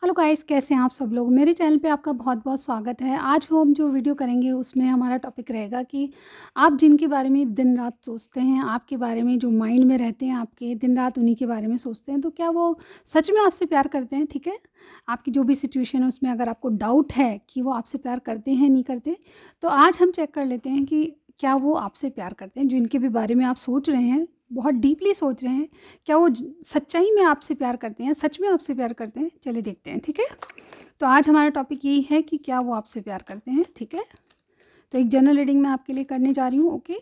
Hello guys, कैसे हैं आप सब लोग। मेरे चैनल पे आपका बहुत-बहुत स्वागत है। आज हम जो वीडियो करेंगे उसमें हमारा टॉपिक रहेगा कि आप जिनके बारे में दिन-रात सोचते हैं, आपके बारे में जो माइंड में रहते हैं आपके, दिन-रात उन्हीं के बारे में सोचते हैं, तो क्या वो सच में आपसे प्यार करते हैं, ठीक है? आपकी जो भी सिचुएशन है उसमें अगर आपको डाउट है कि वो आपसे प्यार करते हैं, नहीं करते, तो आज हम चेक कर लेते हैं कि क्या वो आपसे प्यार करते हैं। जिनके भी बारे में आप सोच रहे हैं, बहुत डीपली सोच रहे हैं, क्या वो सच्चाई में आपसे प्यार करते हैं, सच में आपसे प्यार करते हैं? चलिए देखते हैं, ठीक है? तो आज हमारा टॉपिक यही है कि क्या वो आपसे प्यार करते हैं, ठीक है? तो एक जनरल रीडिंग मैं आपके लिए करने जा रही हूँ, ओके?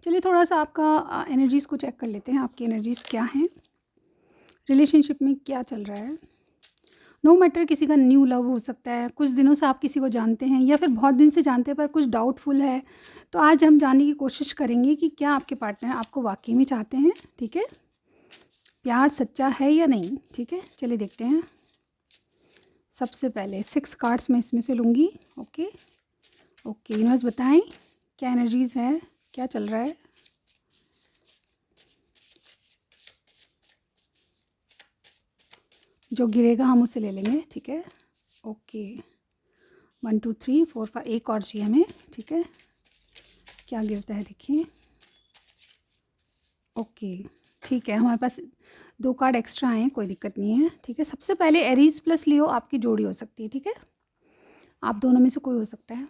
चलिए थोड़ा सा आपका एनर्जीज़ को चेक कर लेते हैं, आपकी एनर्जीज़ क्या हैं, रिलेशनशिप में क्या चल रहा है। नो मैटर, किसी का न्यू लव हो सकता है, कुछ दिनों से आप किसी को जानते हैं या फिर बहुत दिन से जानते हैं पर कुछ डाउटफुल है। तो आज हम जानने की कोशिश करेंगे कि क्या आपके पार्टनर आपको वाकई में चाहते हैं, ठीक है? प्यार सच्चा है या नहीं, ठीक है? चलिए देखते हैं। सबसे पहले 6 कार्ड्स मैं इसमें से लूँगी, ओके? ओके, यूनिवर्स बताएं क्या एनर्जीज़ है, क्या चल रहा है? जो गिरेगा हम उसे ले लेंगे, ठीक है? ओके, 1 2 3 4 5, एक और चाहिए हमें, ठीक है? क्या गिरता है देखिए। ओके, ठीक है, हमारे पास 2 कार्ड एक्स्ट्रा आए हैं, कोई दिक्कत नहीं है, ठीक है? सबसे पहले एरीज प्लस लियो आपकी जोड़ी हो सकती है, ठीक है? आप दोनों में से कोई हो सकता है।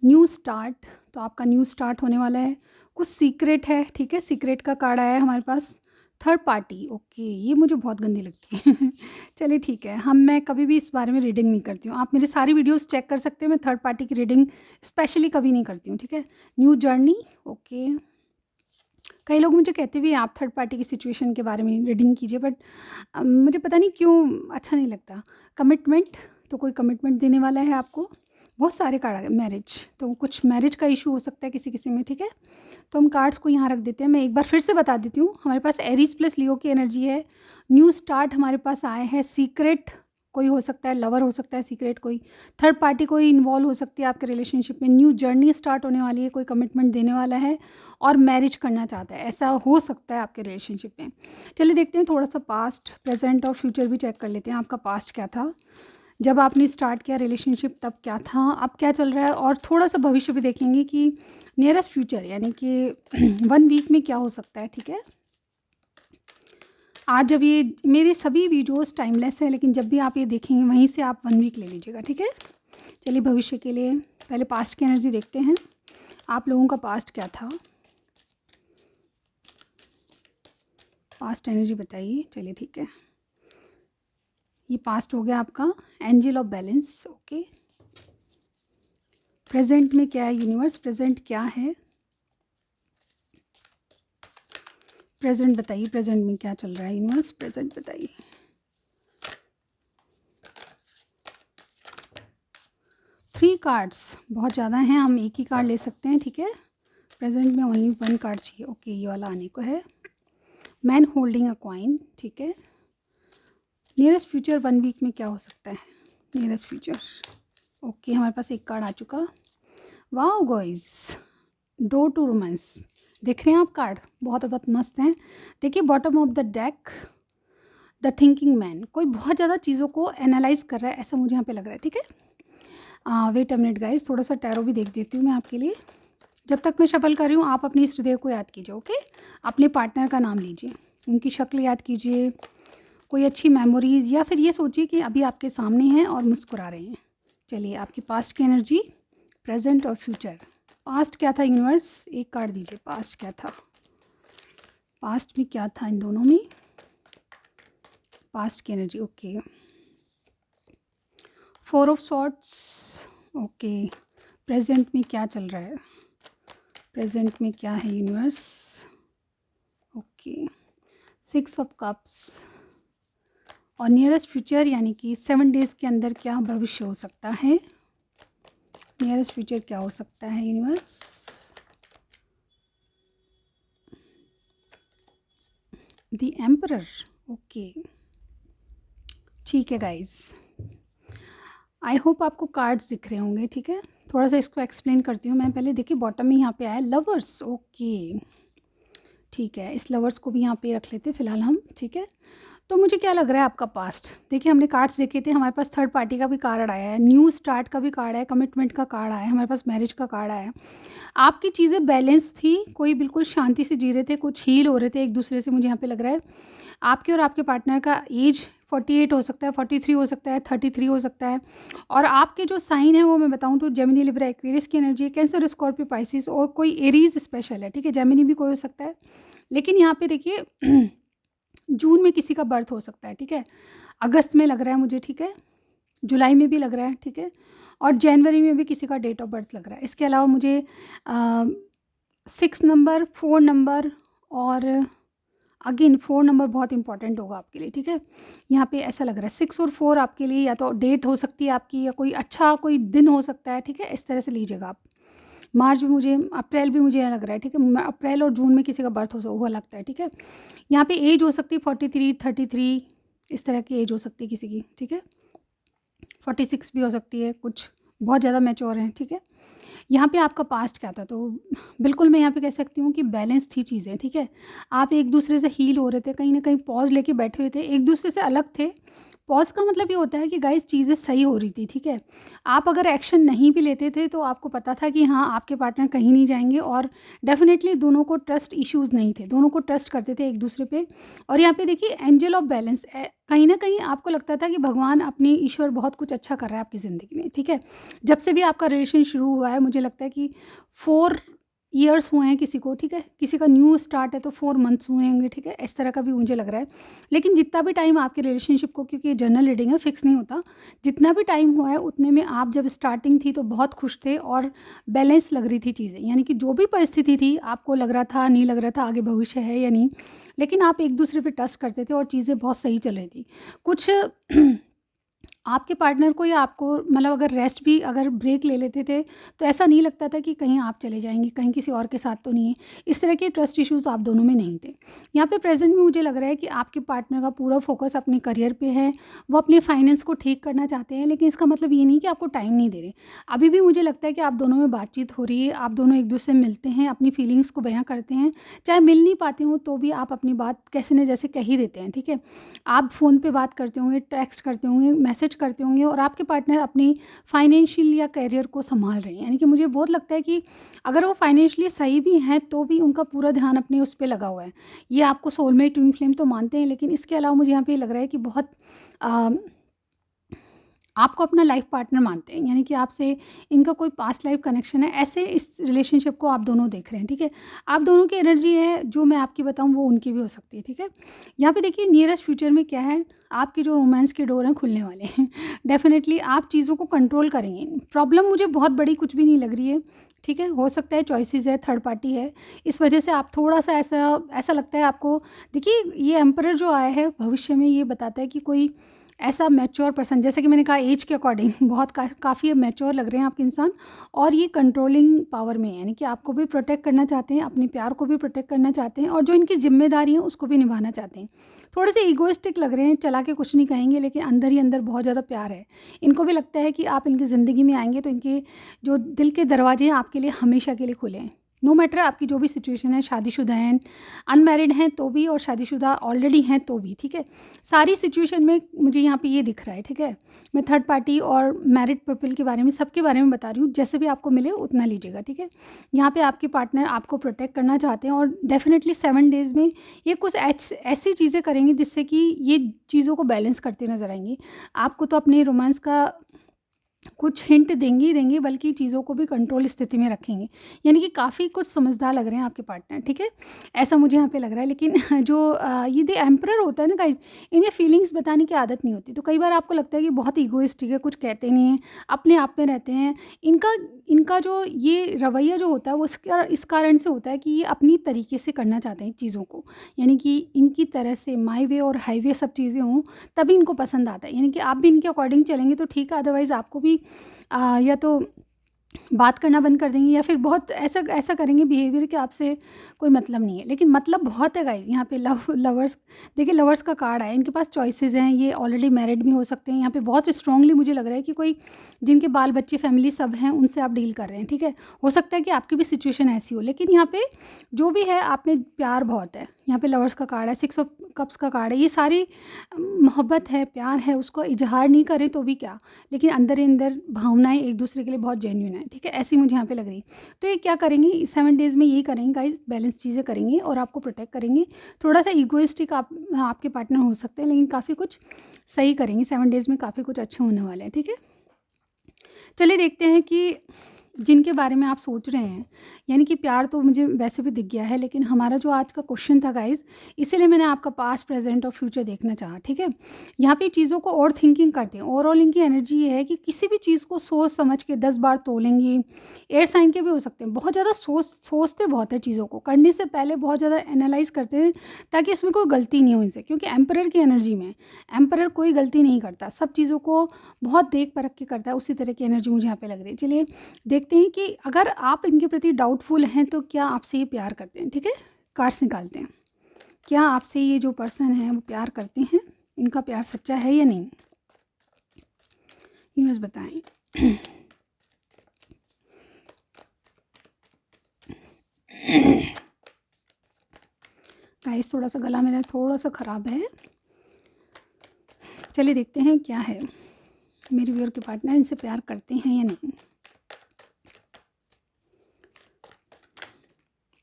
न्यू स्टार्ट, तो आपका न्यू स्टार्ट होने वाला है। कुछ सीक्रेट है, ठीक है? सीक्रेट का कार्ड आया है हमारे पास। थर्ड पार्टी, ओके, ये मुझे बहुत गंदी लगती है। चलिए ठीक है, मैं कभी भी इस बारे में रीडिंग नहीं करती हूँ। आप मेरे सारी वीडियोस चेक कर सकते हैं, मैं थर्ड पार्टी की रीडिंग स्पेशली कभी नहीं करती हूँ, ठीक है? New journey, okay. कई लोग मुझे कहते भी हैं आप थर्ड पार्टी की सिचुएशन के बारे में रीडिंग कीजिए, बट मुझे पता नहीं क्यों अच्छा नहीं लगता। कमिटमेंट, तो कोई कमिटमेंट देने वाला है आपको। बहुत सारे कार्ड आ गए। मैरिज, तो कुछ मैरिज का इशू हो सकता है किसी किसी में, ठीक है? तो हम कार्ड्स को यहाँ रख देते हैं। मैं एक बार फिर से बता देती हूँ, हमारे पास एरीज प्लस लियो की एनर्जी है। न्यू स्टार्ट हमारे पास आए हैं। सीक्रेट कोई हो सकता है, लवर हो सकता है, सीक्रेट कोई थर्ड पार्टी कोई इन्वॉल्व हो सकती है आपके रिलेशनशिप में। न्यू जर्नी स्टार्ट होने वाली है, कोई कमिटमेंट देने वाला है और मैरिज करना चाहता है, ऐसा हो सकता है आपके रिलेशनशिप में। चलिए देखते हैं, थोड़ा सा पास्ट, प्रेजेंट और फ्यूचर भी चेक कर लेते हैं। आपका पास्ट क्या था जब आपने स्टार्ट किया रिलेशनशिप, तब क्या था, अब क्या चल रहा है, और थोड़ा सा भविष्य भी देखेंगे कि नियरेस्ट फ्यूचर यानी कि 1 वीक में क्या हो सकता है, ठीक है? आज जब ये मेरी सभी वीडियोस टाइमलेस है, लेकिन जब भी आप ये देखेंगे वहीं से आप 1 वीक ले लीजिएगा, ठीक है? चलिए भविष्य के लिए पहले पास्ट की एनर्जी देखते हैं। आप लोगों का पास्ट क्या था, पास्ट एनर्जी बताइए। चलिए ठीक है, ये पास्ट हो गया आपका। Angel of balance, okay. Present में क्या है यूनिवर्स, प्रेजेंट क्या है? प्रेजेंट बताइए, प्रेजेंट में क्या चल रहा है यूनिवर्स, प्रेजेंट बताइए। थ्री कार्ड्स बहुत ज़्यादा हैं, हम एक ही कार्ड ले सकते हैं, ठीक है? प्रेजेंट में ओनली 1 कार्ड चाहिए, ओके। ये वाला आने को है। मैन होल्डिंग अ कॉइन, ठीक है? नियरेस्ट फ्यूचर 1 वीक में क्या हो सकता है? नियरेस्ट फ्यूचर, ओके, हमारे पास एक कार्ड आ चुका। Wow guys, door to romance, देख रहे हैं आप कार्ड, बहुत बहुत मस्त हैं। देखिए bottom of the deck, the thinking man, कोई बहुत ज़्यादा चीज़ों को एनालाइज कर रहा है, ऐसा मुझे यहाँ पे लग रहा है, ठीक है? वेट अ मिनट गाइस, थोड़ा सा टैरो भी देख देती हूँ मैं आपके लिए। जब तक मैं शफल कर रही हूँ, आप अपने इष्ट देव को याद कीजिए, ओके? अपने पार्टनर का नाम लीजिए, उनकी शक्ल याद कीजिए, कोई अच्छी मेमोरीज़, या फिर ये सोचिए कि अभी आपके सामने हैं और मुस्कुरा रहे हैं। चलिए, आपकी पास्ट की एनर्जी, प्रेजेंट और फ्यूचर। पास्ट क्या था यूनिवर्स, एक कार्ड दीजिए। पास्ट क्या था, पास्ट में क्या था इन दोनों में? पास्ट की energy, okay. 4 of swords, okay. Present में क्या चल रहा है, प्रेजेंट में क्या है यूनिवर्स, ओके। 6 ऑफ कप्स, और नियरेस्ट फ्यूचर यानी कि 7 डेज़ के अंदर क्या भविष्य हो सकता है? नियरेस्ट फ्यूचर क्या हो सकता है यूनिवर्स? The emperor, okay. ठीक है गाइस, आई होप आपको कार्ड्स दिख रहे होंगे, ठीक है? थोड़ा सा इसको एक्सप्लेन करती हूँ मैं पहले। देखिए बॉटम में यहाँ पे आया लवर्स, ओके। ठीक है, इस लवर्स को भी यहाँ पे रख लेते हैं फ़िलहाल हम, ठीक है। तो मुझे क्या लग रहा है आपका पास्ट, देखिए हमने कार्ड्स देखे थे, हमारे पास थर्ड पार्टी का भी कार्ड आया है, न्यू स्टार्ट का भी कार्ड है, कमिटमेंट का कार्ड आया है, हमारे पास मैरिज का कार्ड आया है। आपकी चीज़ें बैलेंस थी, कोई बिल्कुल शांति से जी रहे थे, कुछ हील हो रहे थे एक दूसरे से, मुझे यहाँ पे लग रहा है। आपके और आपके पार्टनर का एज 48 हो सकता है, 43 हो सकता है, 33 हो सकता है। और आपके जो साइन है वो मैं बताऊँ तो जेमिनी, लिब्रा, एक्वेरियस की एनर्जी है, कैंसर, स्कॉर्पियो, पाइसिस और कोई एरीज स्पेशल है, ठीक है। जेमिनी भी कोई हो सकता है, लेकिन यहाँ पे देखिए जून में किसी का बर्थ हो सकता है, ठीक है। अगस्त में लग रहा है मुझे, ठीक है। जुलाई में भी लग रहा है, ठीक है। और जनवरी में भी किसी का डेट ऑफ बर्थ लग रहा है। इसके अलावा मुझे 6 नंबर, 4 नंबर और अगेन 4 नंबर बहुत इंपॉर्टेंट होगा आपके लिए, ठीक है। यहाँ पे ऐसा लग रहा है 6 और 4 आपके लिए या तो डेट हो सकती है आपकी, या कोई अच्छा कोई दिन हो सकता है, ठीक है। इस तरह से लीजिएगा आप। मार्च में मुझे, अप्रैल भी मुझे लग रहा है, ठीक है। अप्रैल और जून में किसी का बर्थ हुआ लगता है, ठीक है। यहाँ पे एज हो सकती है 43, 33, इस तरह की एज हो सकती है किसी की, ठीक है। 46 भी हो सकती है, कुछ बहुत ज़्यादा मैच्योर हैं, ठीक है। यहाँ पे आपका पास्ट क्या था, तो बिल्कुल मैं यहाँ पे कह सकती हूँ कि बैलेंस थी चीज़ें, ठीक है। आप एक दूसरे से हील हो रहे थे, कहीं ना कहीं पॉज लेके बैठे हुए थे, एक दूसरे से अलग थे। पॉज का मतलब ये होता है कि गाइस चीज़ें सही हो रही थी, ठीक है। आप अगर एक्शन नहीं भी लेते थे तो आपको पता था कि हाँ आपके पार्टनर कहीं नहीं जाएंगे, और डेफिनेटली दोनों को ट्रस्ट इश्यूज नहीं थे, दोनों को ट्रस्ट करते थे एक दूसरे पे। और यहाँ पे देखिए एंजल ऑफ बैलेंस, कहीं ना कहीं आपको लगता था कि भगवान अपनी ईश्वर बहुत कुछ अच्छा कर रहा है आपकी ज़िंदगी में, ठीक है। जब से भी आपका रिलेशन शुरू हुआ है मुझे लगता है कि 4 ईयर्स हुए हैं किसी को, ठीक है। किसी का न्यू स्टार्ट है तो 4 मंथ्स हुए होंगे, ठीक है। इस तरह का भी मुझे लग रहा है। लेकिन जितना भी टाइम आपके रिलेशनशिप को, क्योंकि ये जनरल रीडिंग है, फिक्स नहीं होता, जितना भी टाइम हुआ है उतने में आप जब स्टार्टिंग थी तो बहुत खुश थे और बैलेंस लग रही थी चीज़ें, यानी कि जो भी परिस्थिति थी आपको लग रहा था, नहीं लग रहा था आगे भविष्य है या नहीं, लेकिन आप एक दूसरे पे ट्रस्ट करते थे और चीज़ें बहुत सही चल रही थी। कुछ आपके पार्टनर को या आपको, मतलब अगर रेस्ट भी, अगर ब्रेक ले लेते थे तो ऐसा नहीं लगता था कि कहीं आप चले जाएंगे, कहीं किसी और के साथ तो नहीं है। इस तरह के ट्रस्ट इश्यूज आप दोनों में नहीं थे। यहाँ पे प्रेजेंट में मुझे लग रहा है कि आपके पार्टनर का पूरा फोकस अपने करियर पे है, वो अपने फाइनेंस को ठीक करना चाहते हैं, लेकिन इसका मतलब ये नहीं कि आपको टाइम नहीं दे रहे। अभी भी मुझे लगता है कि आप दोनों में बातचीत हो रही है, आप दोनों एक दूसरे से मिलते हैं, अपनी फीलिंग्स को बयां करते हैं, चाहे मिल नहीं पाते हो तो भी आप अपनी बात कैसे न जैसे कह ही देते हैं, ठीक है। आप फ़ोन पे बात करते होंगे, टेक्स्ट करते होंगे, मैसेज करते होंगे, और आपके पार्टनर अपनी फाइनेंशियल या करियर को संभाल रहे हैं। यानी कि मुझे बहुत लगता है कि अगर वो फाइनेंशियली सही भी हैं तो भी उनका पूरा ध्यान अपने उस पे लगा हुआ है। ये आपको सोलमेट, ट्विन फ्लेम तो मानते हैं, लेकिन इसके अलावा मुझे यहाँ पे लग रहा है कि बहुत अ, आपको अपना लाइफ पार्टनर मानते हैं, यानी कि आपसे इनका कोई पास्ट लाइफ कनेक्शन है, ऐसे इस रिलेशनशिप को आप दोनों देख रहे हैं, ठीक है। आप दोनों की एनर्जी है जो मैं आपकी बताऊं वो उनकी भी हो सकती है, ठीक है। यहाँ पे देखिए नियरेस्ट फ्यूचर में क्या है, आपके जो रोमांस के डोर हैं खुलने वाले हैं। डेफिनेटली आप चीज़ों को कंट्रोल करेंगे। प्रॉब्लम मुझे बहुत बड़ी कुछ भी नहीं लग रही है, ठीक है। हो सकता है चॉइसेस है, थर्ड पार्टी है, इस वजह से आप थोड़ा सा ऐसा ऐसा लगता है आपको। देखिए ये एम्परर जो आया है भविष्य में, ये बताता है कि कोई ऐसा मैच्योर पर्सन, जैसे कि मैंने कहा एज के अकॉर्डिंग बहुत काफ़ी मैच्योर लग रहे हैं आपके इंसान, और ये कंट्रोलिंग पावर में है, यानी कि आपको भी प्रोटेक्ट करना चाहते हैं, अपने प्यार को भी प्रोटेक्ट करना चाहते हैं, और जो इनकी जिम्मेदारी है उसको भी निभाना चाहते हैं। थोड़े से ईगोइस्टिक लग रहे हैं, चला के कुछ नहीं कहेंगे, लेकिन अंदर ही अंदर बहुत ज़्यादा प्यार है। इनको भी लगता है कि आप इनकी ज़िंदगी में आएंगे तो इनके जो दिल के दरवाजे हैं आपके लिए हमेशा के लिए खुले हैं। नो मैटर आपकी जो भी सिचुएशन है, शादीशुदा हैं, अनमैरिड हैं तो भी, और शादीशुदा ऑलरेडी हैं तो भी, ठीक है। सारी सिचुएशन में मुझे यहाँ पे ये दिख रहा है, ठीक है। मैं थर्ड पार्टी और मैरिड पीपल के बारे में, सबके बारे में बता रही हूँ, जैसे भी आपको मिले उतना लीजिएगा, ठीक है। यहाँ पे आपके पार्टनर आपको प्रोटेक्ट करना चाहते हैं, और डेफिनेटली 7 डेज़ में ये कुछ ऐसी चीज़ें करेंगे जिससे कि ये चीज़ों को बैलेंस करते नजर आएंगे। आपको तो अपने रोमांस का कुछ हिंट देंगे ही देंगे, बल्कि चीज़ों को भी कंट्रोल स्थिति में रखेंगे, यानी कि काफ़ी कुछ समझदार लग रहे हैं आपके पार्टनर, ठीक है। ऐसा मुझे यहाँ पे लग रहा है। लेकिन जो ये दे एम्परर होता है ना गाइज, इन्हें फीलिंग्स बताने की आदत नहीं होती, तो कई बार आपको लगता है कि बहुत ईगोइस्टिक है, कुछ कहते नहीं हैं, अपने आप में रहते हैं। इनका इनका जो ये रवैया जो होता है वो इस कारण से होता है कि ये अपनी तरीके से करना चाहते हैं चीज़ों को, यानी कि इनकी तरह से माई वे और हाईवे सब चीज़ें हों तभी इनको पसंद आता है। यानी कि आप भी इनके अकॉर्डिंग चलेंगे तो ठीक है, अदरवाइज़ आपको भी या तो बात करना बंद कर देंगे, या फिर बहुत ऐसा ऐसा करेंगे बिहेवियर कि आपसे कोई मतलब नहीं है, लेकिन मतलब बहुत है गाइस। यहाँ पे लवर्स, देखिए लवर्स का कार्ड है, इनके पास चॉइसेस हैं, ये ऑलरेडी मैरिड भी हो सकते हैं। यहाँ पे बहुत स्ट्रांगली मुझे लग रहा है कि कोई जिनके बाल बच्चे फैमिली सब हैं उनसे आप डील कर रहे हैं, ठीक है। हो सकता है कि आपकी भी सिचुएशन ऐसी हो, लेकिन यहाँ पे जो भी है आप में प्यार बहुत है। यहाँ पे लवर्स का कार्ड है, 6 ऑफ कप्स का कार्ड है, ये सारी मोहब्बत है, प्यार है, उसको इजहार नहीं करें तो भी क्या, लेकिन अंदर ही अंदर भावनाएं एक दूसरे के लिए बहुत जेन्युइन है, ठीक है। ऐसी मुझे यहाँ पे लग रही। तो ये क्या करेंगे 7 डेज़ में, यही करेंगे गाइस, बैलेंस चीज़ें करेंगे और आपको प्रोटेक्ट करेंगे। थोड़ा सा ईगोइस्टिक आपके पार्टनर हो सकते हैं, लेकिन काफ़ी कुछ सही करेंगे 7 डेज़ में, काफ़ी कुछ अच्छे होने वाले हैं, ठीक है। चलिए देखते हैं कि जिनके बारे में आप सोच रहे हैं, यानी कि प्यार तो मुझे वैसे भी दिख गया है, लेकिन हमारा जो आज का क्वेश्चन था गाइस, इसीलिए मैंने आपका पास्ट प्रेजेंट और फ्यूचर देखना चाहा, ठीक है। यहाँ पे चीज़ों को और थिंकिंग करते हैं। ओवरऑल इनकी एनर्जी ये है कि किसी भी चीज़ को सोच समझ के 10 बार तोलेंगे। एयर साइन के भी हो सकते हैं, बहुत ज़्यादा सोचते बहुत है, चीज़ों को करने से पहले बहुत ज़्यादा एनालाइज करते हैं ताकि उसमें कोई गलती नहीं हो इनसे, क्योंकि एम्परर की एनर्जी में एम्परर कोई गलती नहीं करता, सब चीज़ों को बहुत देख परख के करता है। उसी तरह की एनर्जी मुझे यहाँ पे लग रही है। चलिए देखते हैं कि अगर आप इनके प्रति डाउटफुल हैं तो क्या आपसे ये प्यार करते हैं, ठीक है। कार्ड्स निकालते हैं, क्या आपसे ये जो पर्सन है वो प्यार करते हैं, इनका प्यार सच्चा है या नहीं, यूनिवर्स बताएं। गाइस थोड़ा सा गला मेरा थोड़ा सा ख़राब है। चलिए देखते हैं क्या है, मेरे व्यूअर के पार्टनर इनसे प्यार करते हैं या नहीं।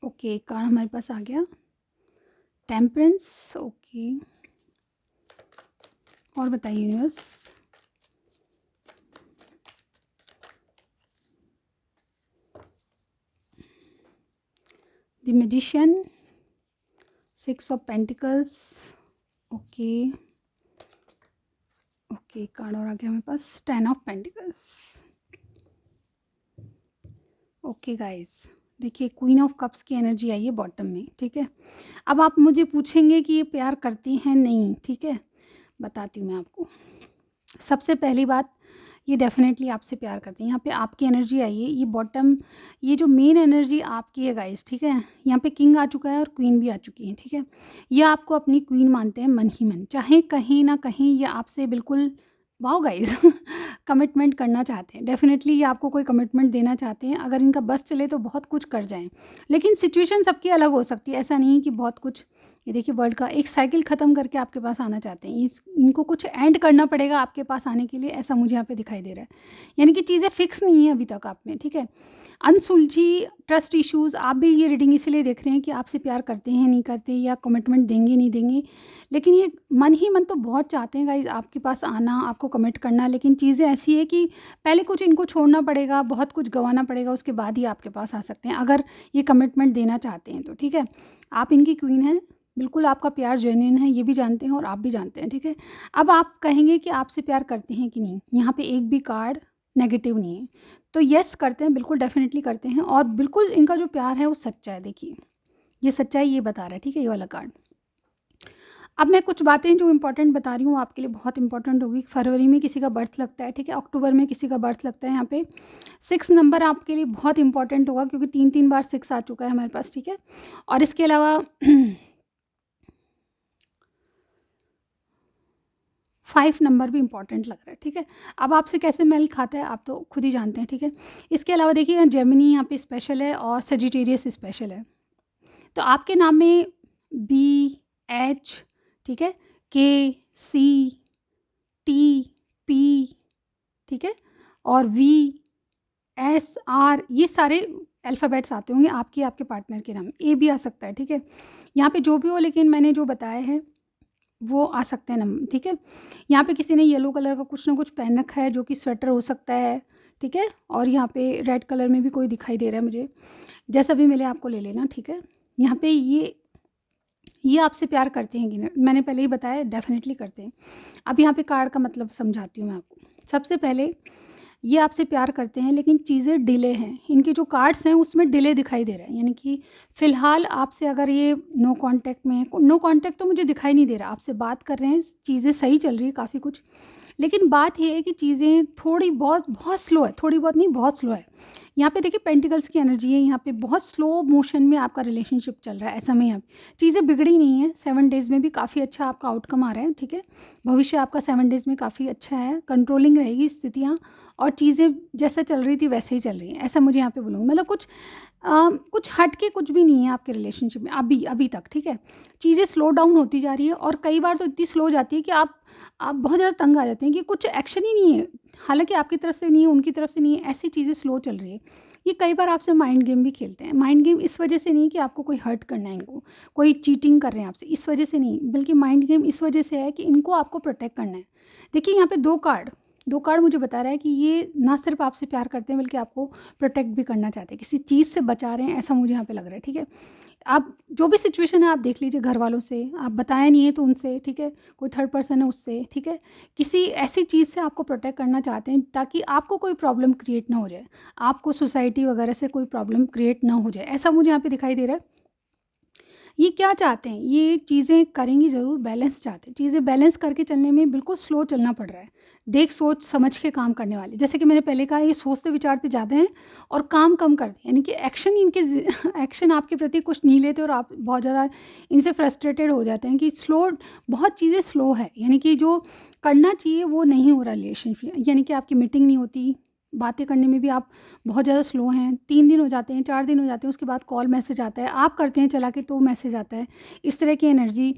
ओके, कार्ड हमारे पास आ गया, टेम्परेंस। ओके, और बताइए universe. The magician, 6 of pentacles. Okay okay, card और आ गया हमारे पास 10 ऑफ पेंटिकल्स। ओके गाइस, देखिए क्वीन ऑफ कप्स की एनर्जी आई है बॉटम में, ठीक है। अब आप मुझे पूछेंगे कि ये प्यार करती हैं नहीं, ठीक है, बताती हूँ मैं आपको। सबसे पहली बात, ये डेफिनेटली आपसे प्यार करते हैं। यहाँ पे आपकी एनर्जी आई है, ये बॉटम, ये जो मेन एनर्जी आपकी है गाइस, ठीक है। यहाँ पे किंग आ चुका है और क्वीन भी आ चुकी है, ठीक है। ये आपको अपनी क्वीन मानते हैं मन ही मन, चाहे कहीं ना कहीं ये आपसे बिल्कुल, वाओ गाइस, कमिटमेंट करना चाहते हैं। डेफिनेटली ये आपको कोई कमिटमेंट देना चाहते हैं, अगर इनका बस चले तो बहुत कुछ कर जाएं, लेकिन सिचुएशन सबकी अलग हो सकती है, ऐसा नहीं है कि बहुत कुछ। ये देखिए वर्ल्ड का एक साइकिल ख़त्म करके आपके पास आना चाहते हैं, इनको कुछ एंड करना पड़ेगा आपके पास आने के लिए, ऐसा मुझे यहाँ पे दिखाई दे रहा है। यानी कि चीज़ें फिक्स नहीं है अभी तक आप में, ठीक है। अनसुलझी ट्रस्ट इश्यूज़, आप भी ये रीडिंग इसलिए देख रहे हैं कि आपसे प्यार करते हैं नहीं करते, या कमिटमेंट देंगे नहीं देंगे, लेकिन ये मन ही मन तो बहुत चाहते हैं गाइज आपके पास आना, आपको कमिट करना, लेकिन चीज़ें ऐसी है कि पहले कुछ इनको छोड़ना पड़ेगा, बहुत कुछ गंवाना पड़ेगा, उसके बाद ही आपके पास आ सकते हैं अगर ये कमिटमेंट देना चाहते हैं तो, ठीक है। आप इनकी क्वीन हैं, बिल्कुल आपका प्यार जेन्युइन है, ये भी जानते हैं और आप भी जानते हैं, ठीक है। अब आप कहेंगे कि आपसे प्यार करते हैं कि नहीं, यहाँ पे एक भी कार्ड नेगेटिव नहीं है, तो यस करते हैं, बिल्कुल डेफिनेटली करते हैं, और बिल्कुल इनका जो प्यार है वो सच्चा है। देखिए ये सच्चाई ये बता रहा है, ठीक है, ये वाला कार्ड। अब मैं कुछ बातें जो इंपॉर्टेंट बता रही हूँ आपके लिए बहुत इंपॉर्टेंट होगी। फरवरी में किसी का बर्थ लगता है, ठीक है, अक्टूबर में किसी का बर्थ लगता है। यहाँ पे 6 नंबर आपके लिए बहुत इंपॉर्टेंट होगा, क्योंकि 3 बार 6 आ चुका है हमारे पास, ठीक है। और इसके अलावा 5 नंबर भी इंपॉर्टेंट लग रहा है, ठीक है। अब आपसे कैसे मेल खाता है आप तो खुद ही जानते हैं, ठीक है। इसके अलावा देखिए जेमिनी यहाँ पे स्पेशल है और सजिटेरियस स्पेशल है, तो आपके नाम में BH, ठीक है, KCTP, ठीक है, और VSR, ये सारे अल्फ़ाबेट्स आते होंगे आपके पार्टनर के नाम में। A भी आ सकता है, ठीक है। यहाँ पे जो भी हो, लेकिन मैंने जो बताया है वो आ सकते हैं नंबर, ठीक है। यहाँ पे किसी ने येलो कलर का कुछ ना कुछ पहन रखा है, जो कि स्वेटर हो सकता है, ठीक है। और यहाँ पे रेड कलर में भी कोई दिखाई दे रहा है मुझे, जैसा भी मिले आपको ले लेना, ठीक है। यहाँ पे ये आपसे प्यार करते हैं कि नहीं, मैंने पहले ही बताया डेफिनेटली करते हैं। अब यहाँ पे कार्ड का मतलब समझाती हूँ मैं आपको। सबसे पहले ये आपसे प्यार करते हैं, लेकिन चीज़ें डिले हैं, इनके जो कार्ड्स हैं उसमें डिले दिखाई दे रहा है, यानी कि फ़िलहाल आपसे अगर ये नो कांटेक्ट में है, नो कांटेक्ट तो मुझे दिखाई नहीं दे रहा, आपसे बात कर रहे हैं, चीज़ें सही चल रही है काफ़ी कुछ, लेकिन बात ये है कि चीज़ें थोड़ी बहुत स्लो है, थोड़ी बहुत नहीं बहुत स्लो है। यहाँ पे देखिए पेंटिकल्स की एनर्जी है, यहाँ पे बहुत स्लो मोशन में आपका रिलेशनशिप चल रहा है, ऐसा में यहाँ चीज़ें बिगड़ी नहीं है, 7 डेज़ में भी काफ़ी अच्छा आपका आउटकम आ रहा है, ठीक है। भविष्य आपका 7 डेज़ में काफ़ी अच्छा है, कंट्रोलिंग रहेगी स्थितियाँ और चीज़ें जैसा चल रही थी वैसे ही चल रही हैं, ऐसा मुझे यहाँ पे बोलूँगी। मतलब कुछ हट के कुछ भी नहीं है आपके रिलेशनशिप में अभी तक, ठीक है। चीज़ें स्लो डाउन होती जा रही है और कई बार तो इतनी स्लो हो जाती है कि आप बहुत ज़्यादा तंग आ जाते हैं कि कुछ एक्शन ही नहीं है। हालाँकि आपकी तरफ से नहीं है, उनकी तरफ से नहीं है, ऐसी चीज़ें स्लो चल रही है। ये कई बार आपसे माइंड गेम भी खेलते हैं। माइंड गेम इस वजह से नहीं कि आपको कोई हर्ट करना है इनको, कोई चीटिंग कर रहे हैं आपसे, इस वजह से नहीं, बल्कि माइंड गेम इस वजह से है कि इनको आपको प्रोटेक्ट करना है। देखिए यहाँ पे 2 कार्ड मुझे बता रहा है कि ये ना सिर्फ़ आपसे प्यार करते हैं बल्कि आपको प्रोटेक्ट भी करना चाहते हैं, किसी चीज़ से बचा रहे हैं, ऐसा मुझे यहाँ पे लग रहा है, ठीक है। आप जो भी सिचुएशन है आप देख लीजिए, घर वालों से आप बताया नहीं है तो उनसे, ठीक है, कोई थर्ड पर्सन है उससे, ठीक है, किसी ऐसी चीज़ से आपको प्रोटेक्ट करना चाहते हैं ताकि आपको कोई प्रॉब्लम क्रिएट ना हो जाए, आपको सोसाइटी वगैरह से कोई प्रॉब्लम क्रिएट ना हो जाए, ऐसा मुझे यहाँ पे दिखाई दे रहा है। ये क्या चाहते हैं, ये चीज़ें करेंगी ज़रूर, बैलेंस चाहते हैं, चीज़ें बैलेंस करके चलने में बिल्कुल स्लो चलना पड़ रहा है, देख सोच समझ के काम करने वाले। जैसे कि मैंने पहले कहा, ये सोचते विचारते ज़्यादा हैं और काम कम करते हैं, यानी कि एक्शन इनके एक्शन आपके प्रति कुछ नहीं लेते और आप बहुत ज़्यादा इनसे फ्रस्ट्रेटेड हो जाते हैं कि स्लो, बहुत चीज़ें स्लो है, यानी कि जो करना चाहिए वो नहीं हो रहा रिलेशनशिप, यानी कि आपकी मीटिंग नहीं होती, बातें करने में भी आप बहुत ज़्यादा स्लो हैं, 3 दिन हो जाते हैं, 4 दिन हो जाते हैं, उसके बाद कॉल मैसेज आता है, आप करते हैं चला के तो मैसेज आता है, इस तरह की एनर्जी,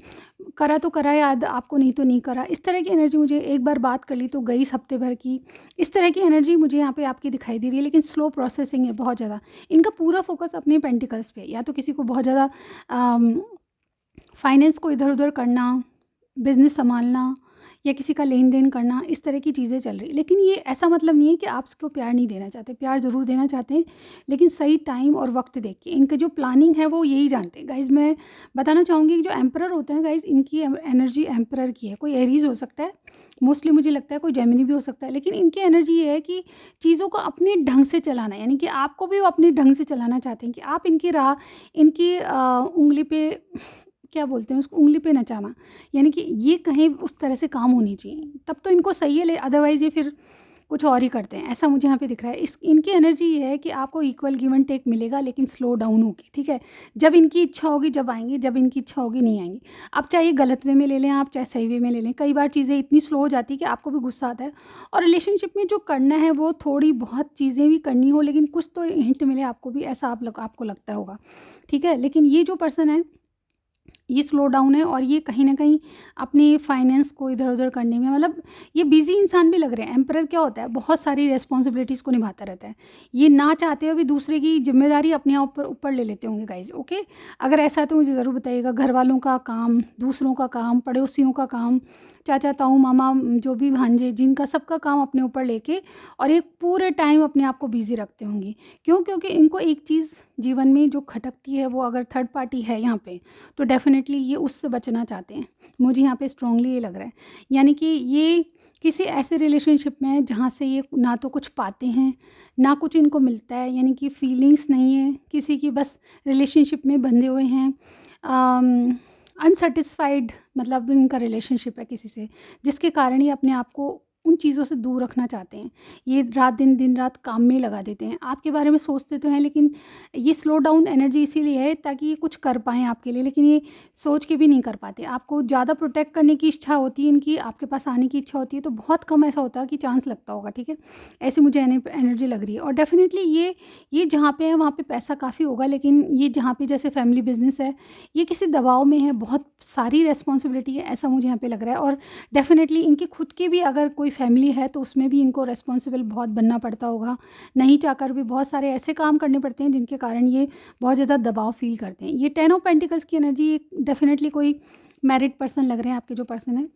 करा तो करा याद आपको, नहीं तो नहीं करा, इस तरह की एनर्जी मुझे, एक बार बात कर ली तो गई हफ्ते भर की, इस तरह की एनर्जी मुझे यहाँ पे आपकी दिखाई दे रही है। लेकिन स्लो प्रोसेसिंग है बहुत ज़्यादा, इनका पूरा फोकस अपने पेंटिकल्स पे है, या तो किसी को बहुत ज़्यादा फाइनेंस को इधर उधर करना, बिजनेस संभालना या किसी का लेन देन करना, इस तरह की चीज़ें चल रही। लेकिन ये ऐसा मतलब नहीं है कि आप उसको प्यार नहीं देना चाहते, प्यार ज़रूर देना चाहते हैं, लेकिन सही टाइम और वक्त देख के। इनका जो प्लानिंग है वो यही जानते हैं गाइज। मैं बताना चाहूँगी कि जो एम्परर होते हैं गाइज, इनकी एनर्जी एम्परर की है, कोई एरीज हो सकता है, मोस्टली मुझे लगता है कोई जेमिनी भी हो सकता है, लेकिन इनकी एनर्जी ये है कि चीज़ों को अपने ढंग से चलाना, यानी कि आपको भी वो अपने ढंग से चलाना चाहते हैं कि आप इनकी राह, इनकी उंगली पे, क्या बोलते हैं उसको, उंगली पे नचाना, यानी कि ये कहीं उस तरह से काम होनी चाहिए, तब तो इनको सही है, अदरवाइज़ ये फिर कुछ और ही करते हैं, ऐसा मुझे यहाँ पे दिख रहा है। इनकी एनर्जी ये है कि आपको इक्वल गिव एंड टेक मिलेगा, लेकिन स्लो डाउन होगी, ठीक है। जब इनकी इच्छा होगी जब आएंगे, जब इनकी इच्छा होगी नहीं आएंगी। आप चाहे गलत वे में ले लें, आप चाहे सही वे में ले लें, कई बार चीज़ें इतनी स्लो हो जाती है कि आपको भी गुस्सा आता है, और रिलेशनशिप में जो करना है वो थोड़ी बहुत चीज़ें भी करनी हो, लेकिन कुछ तो हिंट मिले आपको भी, ऐसा आपको लगता होगा, ठीक है। लेकिन ये जो पर्सन है ये स्लो डाउन है, और ये कहीं न कहीं अपनी फाइनेंस को इधर-उधर करने में, मतलब ये बिज़ी इंसान भी लग रहे हैं। एम्परर क्या होता है, बहुत सारी रिस्पॉन्सिबिलिटीज़ को निभाता रहता है। ये ना चाहते हुए भी दूसरे की ज़िम्मेदारी अपने आप पर ऊपर ले लेते होंगे गाइज़, ओके? अगर ऐसा है तो मुझे ज़रूर बताइएगा। घरवालों का काम, दूसरों का काम, पड़ोसियों का काम, चाचा, ताऊ, मामा, जो भी भांजे, जिनका सबका काम अपने ऊपर लेके और एक पूरे टाइम अपने आप को बिज़ी रखते होंगे। क्यों? क्योंकि इनको एक चीज़ जीवन में जो खटकती है, वो अगर थर्ड पार्टी है यहाँ पे, तो डेफ़िनेटली ये उससे बचना चाहते हैं। मुझे यहाँ पे स्ट्रॉन्गली ये लग रहा है। यानी कि ये किसी ऐसे रिलेशनशिप में है जहाँ से ये ना तो कुछ पाते हैं, ना कुछ इनको मिलता है, यानी कि फीलिंग्स नहीं है किसी की, बस रिलेशनशिप में बंधे हुए हैं। अनसैटिस्फाइड मतलब इनका रिलेशनशिप है किसी से, जिसके कारण ये अपने आप को उन चीज़ों से दूर रखना चाहते हैं। ये दिन रात काम में लगा देते हैं। आपके बारे में सोचते तो हैं, लेकिन ये स्लो डाउन एनर्जी इसीलिए है ताकि ये कुछ कर पाएँ आपके लिए, लेकिन ये सोच के भी नहीं कर पाते। आपको ज़्यादा प्रोटेक्ट करने की इच्छा होती है इनकी, आपके पास आने की इच्छा होती है, तो बहुत कम ऐसा होता है कि चांस लगता होगा, ठीक है? ऐसी मुझे एनर्जी लग रही है। और डेफ़िनेटली ये जहाँ पे है वहाँ पे पैसा काफ़ी होगा, लेकिन ये जहाँ पे जैसे फैमिली बिज़नेस है, ये किसी दबाव में है, बहुत सारी रिस्पॉन्सिबिलिटी है, ऐसा मुझे यहाँ पे लग रहा है। और डेफ़िनेटली इनकी खुद की भी अगर कोई फैमिली है तो उसमें भी इनको रिस्पॉन्सिबल बहुत बनना पड़ता होगा। नहीं चाहकर भी बहुत सारे ऐसे काम करने पड़ते हैं जिनके कारण ये बहुत ज़्यादा दबाव फ़ील करते हैं। ये 10 ऑफ पेंटिकल्स की एनर्जी डेफ़िनेटली कोई मैरिड पर्सन लग रहे हैं आपके जो पर्सन है।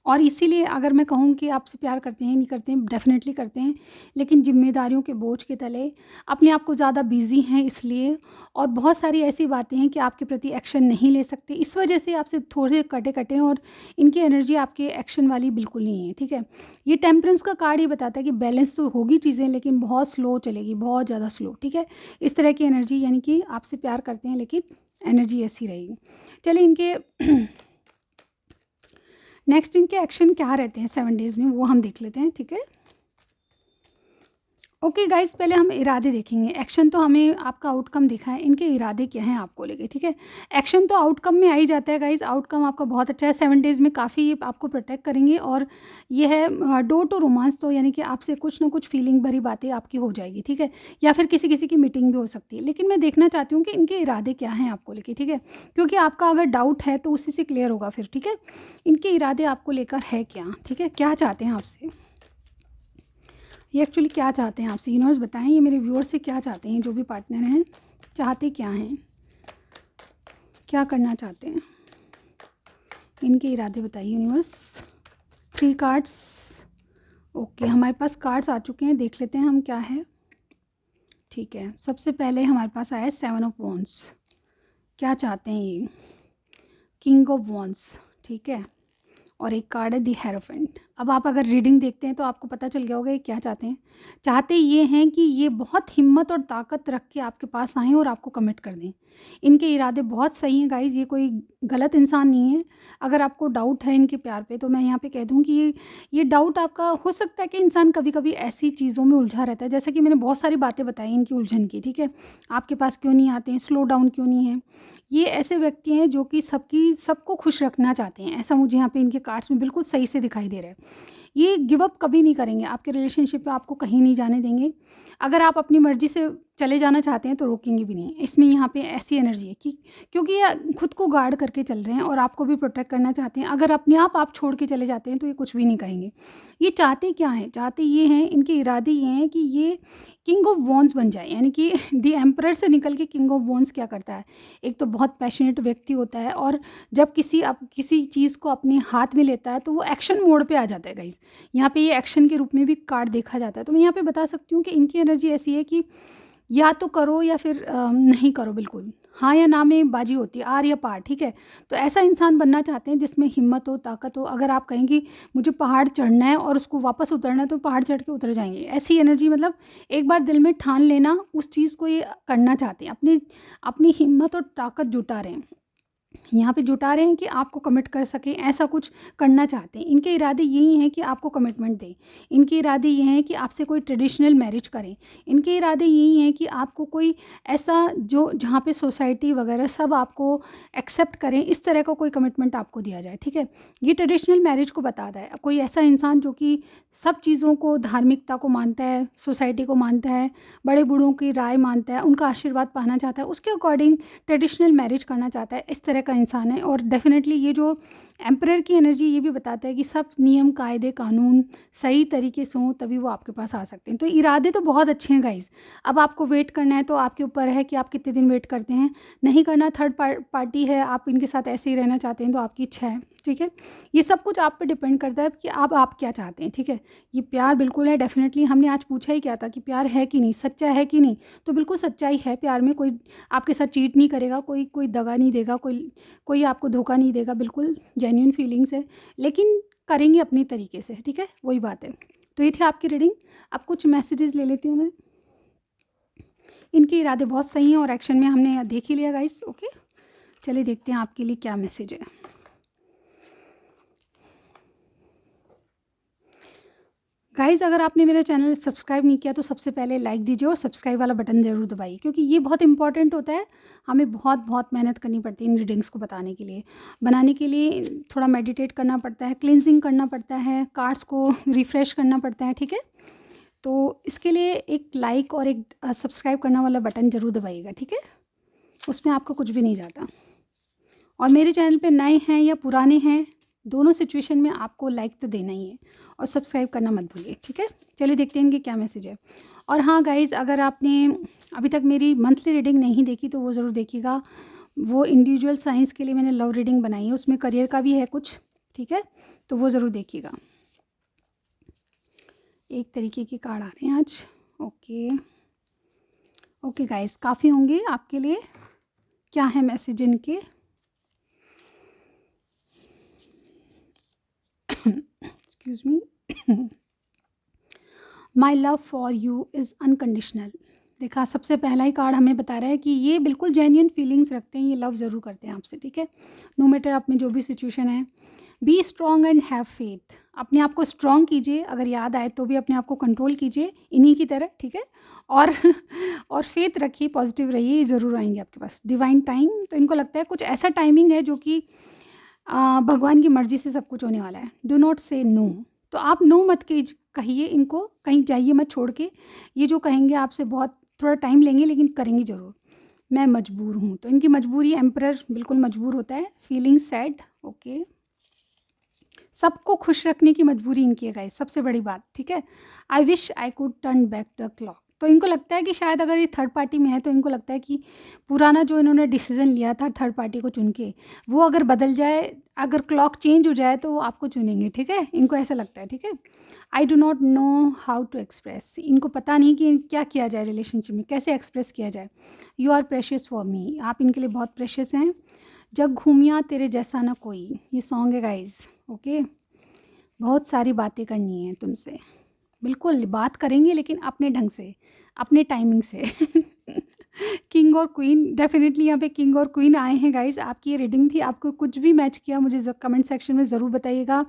और इसीलिए अगर मैं कहूँ कि आपसे प्यार करते हैं, नहीं करते हैं, डेफ़िनेटली करते हैं, लेकिन ज़िम्मेदारियों के बोझ के तले अपने आप को ज़्यादा बिज़ी हैं इसलिए, और बहुत सारी ऐसी बातें हैं कि आपके प्रति एक्शन नहीं ले सकते, इस वजह से आपसे थोड़े कटे-कटे हैं, और इनकी एनर्जी आपके एक्शन वाली बिल्कुल नहीं है, ठीक है? ये टेम्परेंस का कार्ड ये बताता है कि बैलेंस तो होगी चीज़ें, लेकिन बहुत स्लो चलेगी, बहुत ज़्यादा स्लो, ठीक है? इस तरह की एनर्जी, यानी कि आपसे प्यार करते हैं लेकिन एनर्जी ऐसी रहेगी। चलिए इनके नेक्स्ट इनके एक्शन क्या रहते हैं 7 डेज़ में, वो हम देख लेते हैं, ठीक है? ओके गाइस, पहले हम इरादे देखेंगे। एक्शन तो हमें आपका आउटकम दिखा है, इनके इरादे क्या हैं आपको लेके, ठीक है। एक्शन तो आउटकम में आ ही जाता है गाइस। आउटकम आपका बहुत अच्छा है, 7 डेज़ में काफ़ी ये आपको प्रोटेक्ट करेंगे। और ये है डोर टू रोमांस, तो यानी कि आपसे कुछ ना कुछ फीलिंग भरी बातें आपकी हो जाएगी, ठीक है। या फिर किसी किसी की मीटिंग भी हो सकती है। लेकिन मैं देखना चाहती हूँ कि इनके इरादे क्या हैं आपको लेके, ठीक है। क्योंकि आपका अगर डाउट है तो उसी से क्लियर होगा फिर, ठीक है। इनके इरादे आपको लेकर है क्या, ठीक है, क्या चाहते हैं आपसे, ये एक्चुअली क्या चाहते हैं आपसे, यूनिवर्स बताएं। ये मेरे व्यूअर से क्या चाहते हैं, जो भी पार्टनर हैं चाहते क्या हैं, क्या करना चाहते हैं, इनके इरादे बताइए यूनिवर्स। 3 कार्ड्स। ओके, हमारे पास कार्ड्स आ चुके हैं, देख लेते हैं हम क्या है। ठीक है, सबसे पहले हमारे पास आया है 7 ऑफ वॉन्ड्स। क्या चाहते हैं ये, किंग ऑफ वॉन्ड्स, ठीक है। और एक कार्ड है दी हेरोफेंट। अब आप अगर रीडिंग देखते हैं तो आपको पता चल गया होगा ये क्या चाहते हैं। चाहते ये हैं कि ये बहुत हिम्मत और ताकत रख के आपके पास आएँ और आपको कमिट कर दें। इनके इरादे बहुत सही हैं गाइज़, ये कोई गलत इंसान नहीं है। अगर आपको डाउट है इनके प्यार पे तो मैं यहाँ पे कह दूँ कि ये डाउट आपका हो सकता है कि इंसान कभी-कभी ऐसी चीज़ों में उलझा रहता है। जैसे कि मैंने बहुत सारी बातें बताई इनकी उलझन की, ठीक है। आपके पास क्यों नहीं आते हैं, स्लो डाउन क्यों नहीं है। ये ऐसे व्यक्ति हैं जो कि सबको खुश रखना चाहते हैं, ऐसा मुझे यहाँ पे इनके कार्ड्स में बिल्कुल सही से दिखाई दे रहा है। ये गिव अप कभी नहीं करेंगे, आपके रिलेशनशिप पे आपको कहीं नहीं जाने देंगे। अगर आप अपनी मर्ज़ी से चले जाना चाहते हैं तो रोकेंगे भी नहीं। इसमें यहाँ पे ऐसी एनर्जी है कि क्योंकि ये खुद को गार्ड करके चल रहे हैं और आपको भी प्रोटेक्ट करना चाहते हैं। अगर अपने आप छोड़ के चले जाते हैं तो ये कुछ भी नहीं कहेंगे। ये चाहते क्या हैं? चाहते ये हैं, इनके इरादे ये हैं कि ये किंग ऑफ वॉन्ड्स बन जाए। यानी कि दी एम्परर से निकल के किंग ऑफ वॉन्ड्स क्या करता है, एक तो बहुत पैशनेट व्यक्ति होता है और जब किसी चीज़ को अपने हाथ में लेता है तो वो एक्शन मोड पे आ जाता है गाइज़। यहाँ पे ये एक्शन के रूप में भी कार्ड देखा जाता है। तो मैं यहाँ पे बता सकती हूँ कि इनकी एनर्जी ऐसी है कि या तो करो या फिर नहीं करो बिल्कुल। हाँ या ना में बाजी होती है, आर या पार, ठीक है। तो ऐसा इंसान बनना चाहते हैं जिसमें हिम्मत हो, ताकत हो। अगर आप कहें कि मुझे पहाड़ चढ़ना है और उसको वापस उतरना है तो पहाड़ चढ़ के उतर जाएंगे। ऐसी एनर्जी, मतलब एक बार दिल में ठान लेना, उस चीज़ को ये करना चाहते हैं। अपनी अपनी हिम्मत और ताकत जुटा रहे हैं, यहाँ पे जुटा रहे हैं कि आपको कमिट कर सकें, ऐसा कुछ करना चाहते हैं। इनके इरादे यही हैं कि आपको कमिटमेंट दें। इनके इरादे ये हैं कि आपसे कोई ट्रेडिशनल मैरिज करें। इनके इरादे यही हैं कि आपको कोई ऐसा जो जहाँ पे सोसाइटी वगैरह सब आपको एक्सेप्ट करें, इस तरह का कोई कमिटमेंट आपको दिया जाए, ठीक है। ये ट्रेडिशनल मैरिज को बताता है। कोई ऐसा इंसान जो कि सब चीज़ों को, धार्मिकता को मानता है, सोसाइटी को मानता है, बड़े बूढ़ों की राय मानता है, उनका आशीर्वाद पाना चाहता है, उसके अकॉर्डिंग ट्रेडिशनल मैरिज करना चाहता है, इस तरह का इंसान है। और डेफिनेटली ये जो एम्परर की एनर्जी ये भी बताता है कि सब नियम, कायदे, कानून सही तरीके से हों तभी वो आपके पास आ सकते हैं। तो इरादे तो बहुत अच्छे हैं गाइज़। अब आपको वेट करना है तो आपके ऊपर है कि आप कितने दिन वेट करते हैं। नहीं करना, थर्ड पार्टी है, आप इनके साथ ऐसे ही रहना चाहते हैं तो आपकी इच्छा है, ठीक है। ये सब कुछ आप पे डिपेंड करता है कि आप क्या चाहते हैं, ठीक है। ये प्यार बिल्कुल है डेफिनेटली। हमने आज पूछा ही क्या था कि प्यार है कि नहीं, सच्चा है कि नहीं। तो बिल्कुल सच्चाई है प्यार में। कोई आपके साथ चीट नहीं करेगा, कोई दगा नहीं देगा, कोई आपको धोखा नहीं देगा, बिल्कुल जेन्युइन फीलिंग्स है। लेकिन करेंगे अपनी तरीके से, ठीक है, वही बात है। तो ये थी आपकी रीडिंग। अब कुछ मैसेजेस ले लेती हूँ मैं। इनके इरादे बहुत सही हैं और एक्शन में हमने देख ही लिया गाइस। ओके, चलिए देखते हैं आपके लिए क्या मैसेज है। गाइज़, अगर आपने मेरा चैनल सब्सक्राइब नहीं किया तो सबसे पहले लाइक दीजिए और सब्सक्राइब वाला बटन ज़रूर दबाइए, क्योंकि ये बहुत इंपॉर्टेंट होता है। हमें बहुत बहुत मेहनत करनी पड़ती है इन रीडिंग्स को बताने के लिए, बनाने के लिए थोड़ा मेडिटेट करना पड़ता है, क्लिनजिंग करना पड़ता है, कार्ड्स को रिफ़्रेश करना पड़ता है, ठीक है। तो इसके लिए एक लाइक और एक सब्सक्राइब करना वाला बटन ज़रूर दबाइएगा, ठीक है। उसमें आपका कुछ भी नहीं जाता। और मेरे चैनल पे नए हैं या पुराने हैं, दोनों सिचुएशन में आपको लाइक तो देना ही है और सब्सक्राइब करना मत भूलिए, ठीक है। चलिए देखते हैं इनके क्या मैसेज है। और हाँ गाइज़, अगर आपने अभी तक मेरी मंथली रीडिंग नहीं देखी तो वो ज़रूर देखिएगा। वो इंडिविजुअल साइंस के लिए मैंने लव रीडिंग बनाई है, उसमें करियर का भी है कुछ, ठीक है। तो वो ज़रूर देखिएगा। एक तरीके के कार्ड आ रहे हैं आज। ओके ओके गाइज़, काफ़ी होंगे आपके लिए। क्या है मैसेज इनके? Excuse me. My love for you is unconditional. देखा, सबसे पहला ही कार्ड हमें बता रहा है कि ये बिल्कुल जेन्युइन फीलिंग्स रखते हैं, ये लव ज़रूर करते हैं आपसे, ठीक है। नो मैटर आप में जो भी सिचुएशन है, be strong and have faith. अपने आप को स्ट्रॉन्ग कीजिए, अगर याद आए तो भी अपने आप को कंट्रोल कीजिए इन्हीं की तरह, ठीक है। और और फेथ रखिए, पॉजिटिव रहिए, ये ज़रूर आएंगे आपके पास। डिवाइन टाइम, तो इनको लगता है कुछ ऐसा टाइमिंग है जो कि भगवान की मर्ज़ी से सब कुछ होने वाला है। डू नॉट से नो, तो आप नो मत कहिए इनको, कहीं जाइए मत छोड़ के। ये जो कहेंगे आपसे बहुत थोड़ा टाइम लेंगे लेकिन करेंगे ज़रूर। मैं मजबूर हूँ, तो इनकी मजबूरी, एम्परर बिल्कुल मजबूर होता है। Feeling sad, okay. सबको खुश रखने की मजबूरी इनकी है गाइस, सबसे बड़ी बात, ठीक है। I wish I could turn back the clock, तो इनको लगता है कि शायद अगर ये थर्ड पार्टी में है तो इनको लगता है कि पुराना जो इन्होंने डिसीजन लिया था थर्ड पार्टी को चुन के, वो अगर बदल जाए, अगर क्लॉक चेंज हो जाए तो वो आपको चुनेंगे, ठीक है। इनको ऐसा लगता है, ठीक है। I do not know how to express, इनको पता नहीं कि क्या किया जाए रिलेशनशिप में, कैसे एक्सप्रेस किया जाए। You are precious for me, आप इनके लिए बहुत प्रेशियस हैं। जग घूमिया तेरे जैसा ना कोई, ये सॉन्ग है गाइज, ओके। बहुत सारी बातें करनी है तुमसे, बिल्कुल बात करेंगे लेकिन अपने ढंग से, अपने टाइमिंग से। किंग और क्वीन, डेफिनेटली यहाँ पे किंग और क्वीन आए हैं गाइज। आपकी ये रीडिंग थी, आपको कुछ भी मैच किया मुझे कमेंट सेक्शन में ज़रूर बताइएगा।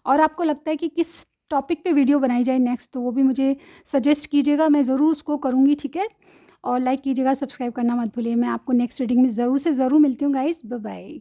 और आपको लगता है कि किस टॉपिक पे वीडियो बनाई जाए नेक्स्ट, तो वो भी मुझे सजेस्ट कीजिएगा, मैं ज़रूर उसको करूँगी, ठीक है। और लाइक कीजिएगा, सब्सक्राइब करना मत भूलिए। मैं आपको नेक्स्ट रीडिंग में ज़रूर से ज़रूर मिलती हूँ गाइज, बाय बाय।